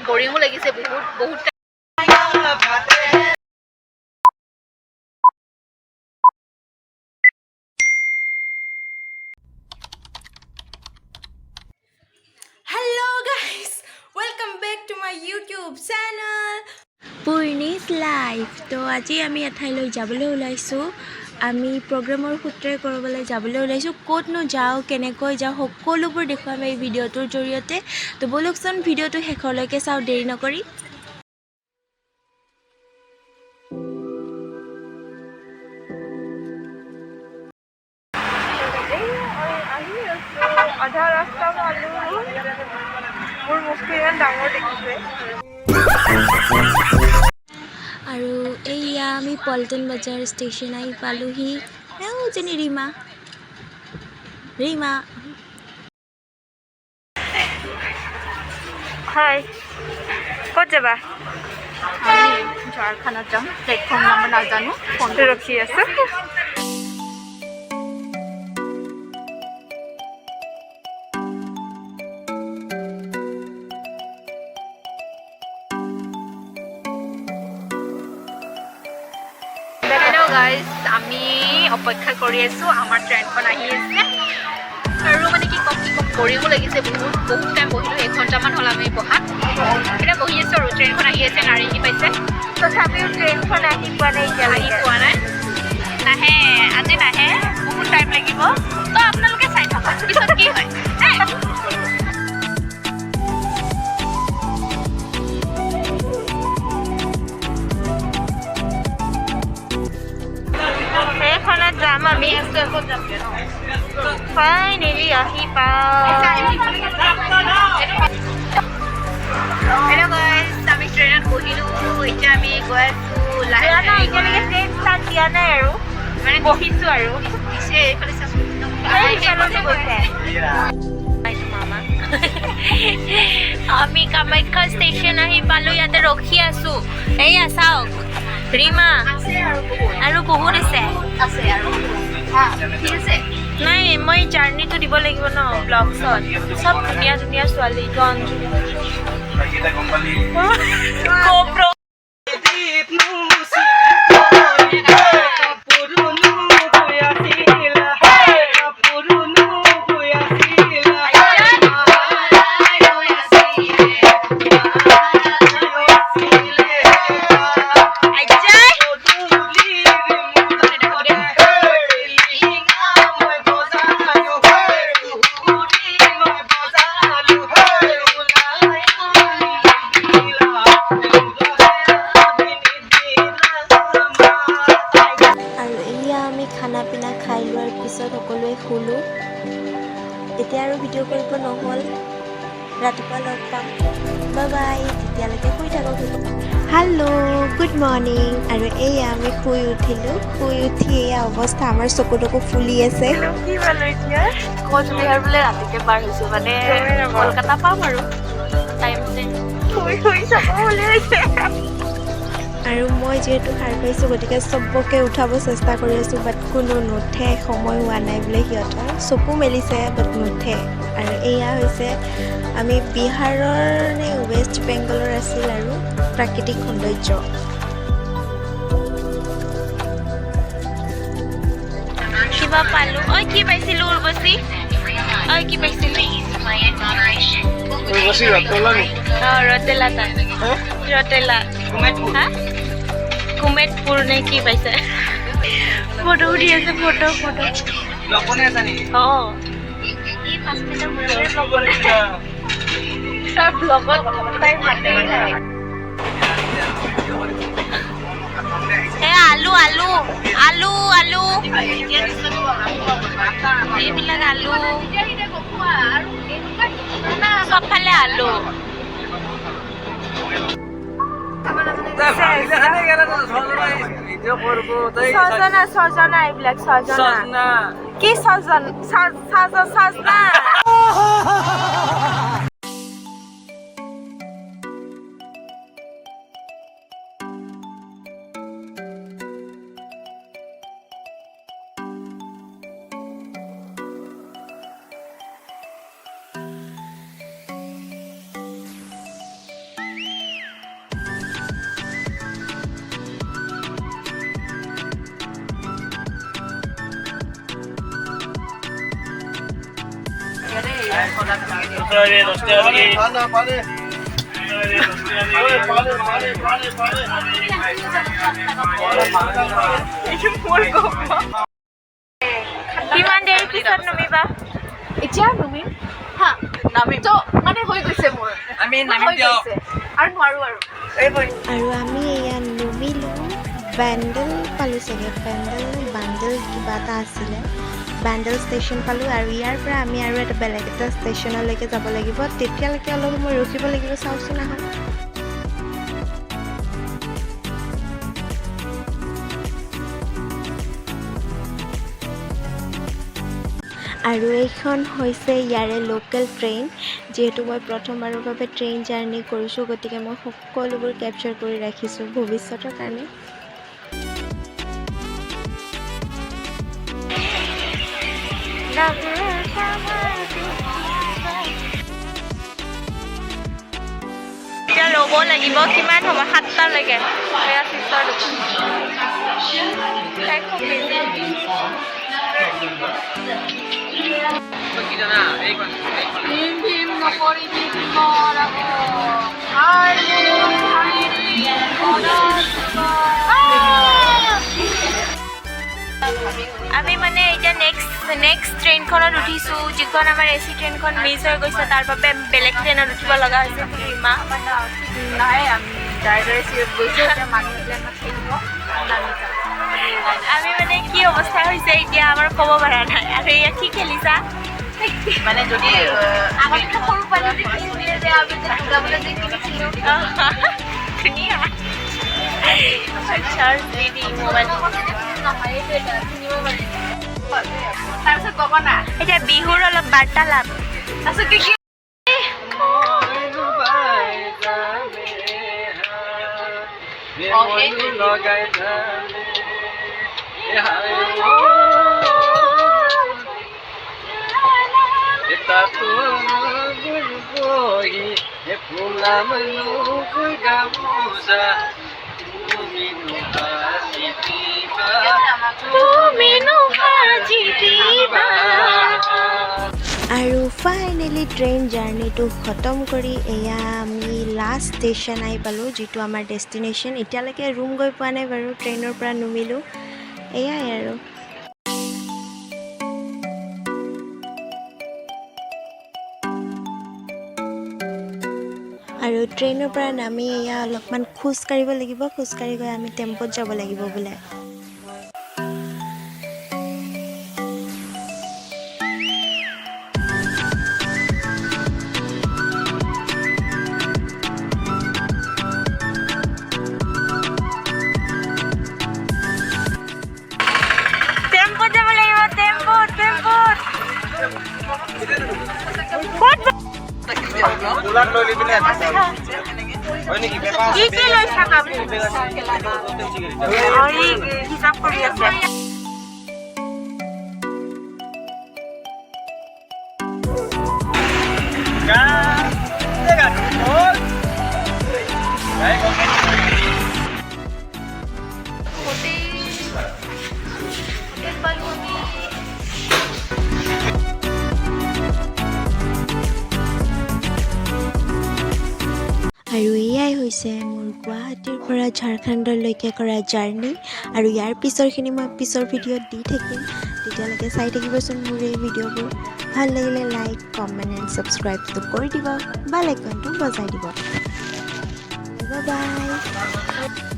বৰিঙো লাগিছে বহুত বহুত Hello guys, welcome back to my YouTube channel Purni's Life. তো আজি আমি এঠাইলৈ যাবলৈ ওলাইছো আমি প্ৰগ্ৰামৰ সূত্ৰে কৰবলৈ যাবলৈ ওলাইছো ক'তনো যাও কেনেকৈ যাও সকলোবোৰ দেখুৱাম এই ভিডিঅ'টোৰ জৰিয়তে তো বলকচোন ভিডিঅ'টো শেষলৈকে চাও দেৰি নকৰি আধা ৰাস্তা পালো মোৰ মুখটো ইমান ডাঙৰ দেখিছে আৰু এইয়া আমি পল্টন বজাৰ ষ্টেচন আহি পালোহি এওজনী ৰীমা হাই ক'ত যাবা আমি ঝাৰখণ্ডত যাম প্লেটফৰ্ম নম্বৰ নাজানো ফোনটো ৰখি আছে গাইজ আমি অপেক্ষা কৰি আছো আমাৰ ট্ৰেইনখন আহি আছে আৰু মানে কি কম বৰিঙো লাগিছে বহুত টাইম বহিলোঁ 1 ঘণ্টামান হ'ল আমি বহা এতিয়া বহি আছো আৰু ট্ৰেইনখন আহি আছে নাৰেঙ্গী পাইছে তথাপিও ট্ৰেইনখন আহি পোৱা নাই আহি পোৱা নাই নাহে আজি নাহে বহুত টাইম লাগিব তো আপোনালোকে চাই থাকক পিছত কি হয় যাম আমি ফাইনেলি আহি পাওঁ হেল্ল' গাইজ আমি ট্ৰেইনত বহিলোঁ এতিয়া আমি গৈ আছোঁ এতিয়ালৈকে ট্ৰেইন ষ্টাৰ্ট দিয়া নাই আৰু মানে বহিছোঁ আৰু পিছে এইফালে চাচোন আমি কামাখ্যা ষ্টেচন আহি পালো ইয়াতে ৰখি আছো এইয়া চাওক ৰীমা আৰু বহুত আছে ঠিক আছে নাই মই জাৰ্ণিটো দিব লাগিব ন ব্লগছত চব ধুনীয়া ধুনীয়া ছোৱালী GoPro শুলো এতিয়া আৰু ভিডিঅ' কৰিব নহ'ল ৰাতিপুৱা লগ পাম বাই বাই তেতিয়ালৈকে শুই থাকক হেল্ল' গুড মৰ্ণিং আৰু এইয়া আমি শুই উঠি এয়া অৱস্থা আমাৰ চকুটকু ফুলি আছে কি পালো এতিয়া কোচবিহাৰ বোলে ৰাতিকে পাৰ হৈছোঁ মানে কলকাতা পাম আৰু টাইম শুই চাব বুলি হৈছে আৰু মই যিহেতু সাৰ পাইছোঁ গতিকে চবকে উঠাব চেষ্টা কৰি আছোঁ বাট কোনো নুঠে সময় হোৱা নাই বোলে সিহঁতৰ চকু মেলিছে বাট নুঠে আৰু এয়া হৈছে আমি বিহাৰৰ নে ৱেষ্ট বেংগলৰ আছিল আৰু প্ৰাকৃতিক সৌন্দৰ্য কিবা পালোঁ ঐ কি পাইছিলোঁ উৰ্বশী ঐ কি পাইছিলোঁ ৰতেলা হা কুমেটপুৰ নে কি পাইছে ফটো উঠি আছে ফটো অঁ এই 5 মিনিটৰ আলু এইবিলাক আলু চবফালে আলু সজনা এইবিলাক সজনা কি সজনা কিমান দেৰি পিছত নামিবা এতিয়া নুমিম হা নামিম তো মানে হৈ গৈছে মোৰ আমি নামিম দিয়ক আৰু নোৱাৰো আৰু আৰু আমি এয়া নুমিলোঁ বেণ্ডেল পালোঁ চাগে বাণ্ডেল কিবা এটা আছিলে বেণ্ডেল ষ্টেচন পালোঁ আৰু ইয়াৰ পৰা আমি আৰু এটা বেলেগ এটা ষ্টেচনলৈকে যাব লাগিব তেতিয়ালৈকে অলপ সময় ৰখিব লাগিব চাওকচোন আহক আৰু এইখন হৈছে ইয়াৰে লোকেল ট্ৰেইন যিহেতু মই প্ৰথমবাৰৰ বাবে ট্ৰেইন জাৰ্ণি কৰিছোঁ গতিকে মই সকলোবোৰ কেপচাৰ কৰি ৰাখিছোঁ ভৱিষ্যতৰ কাৰণে এতিয়া ৰ'ব লাগিব কিমান হ'ব 7টালৈকে কি জানা এইখন আমি মানে এতিয়া নেক্সট ট্ৰেইনখনত উঠিছোঁ যিখন আমাৰ এচি ট্ৰেইনখন মিছ হৈ গৈছে তাৰ বাবে বেলেগ ট্ৰেইনত উঠিব লগা হৈছে নহয় আমি ড্ৰাইভাৰে চিৰিয়ত গৈছোঁ এতিয়া মানুহবিলাক থাকিব আমি মানে কি অৱস্থা হৈছে এতিয়া আমাৰ ক'ব পৰা নাই আৰু এয়া কি খেলিছা মানে যদি আগতে সৰু পোৱালি যে কিনিছিলে যে আমি যে লগাবলৈ যে কিনিছিলোঁ ধুনীয়া মোবাইল তাৰপিছত ক'ব না এতিয়া বিহুৰ অলপ বাৰ্তালাপ তাৰপিছত কি আৰু ফাইনেলি ট্ৰেইন জাৰ্ণিটো খতম কৰি এয়া আমি লাষ্ট ষ্টেচন আহি পালোঁ যিটো আমাৰ ডেষ্টিনেশ্যন এতিয়ালৈকে ৰুম গৈ পোৱা নাই বাৰু ট্ৰেইনৰ পৰা নুমিলোঁ এয়াই আৰু ট্ৰেইনৰ পৰা নামি এয়া অলপমান খোজ কাঢ়িব লাগিব খোজকাঢ়ি গৈ আমি টেম্পোত যাব লাগিব বোলে কি লৈছা কাপোৰ হিচাপ কৰি আছে আৰু এয়াই হৈছে মোৰ গুৱাহাটীৰ পৰা ঝাৰখণ্ডলৈকে কৰা জাৰ্ণি আৰু ইয়াৰ পিছৰখিনি মই পিছৰ ভিডিঅ'ত দি থাকিম তেতিয়ালৈকে চাই থাকিবচোন মোৰ এই ভিডিঅ'বোৰ ভাল লাগিলে লাইক কমেণ্ট এণ্ড ছাবস্ক্ৰাইবটো কৰি দিব বেল আইকনটো বজাই দিব বাই বাই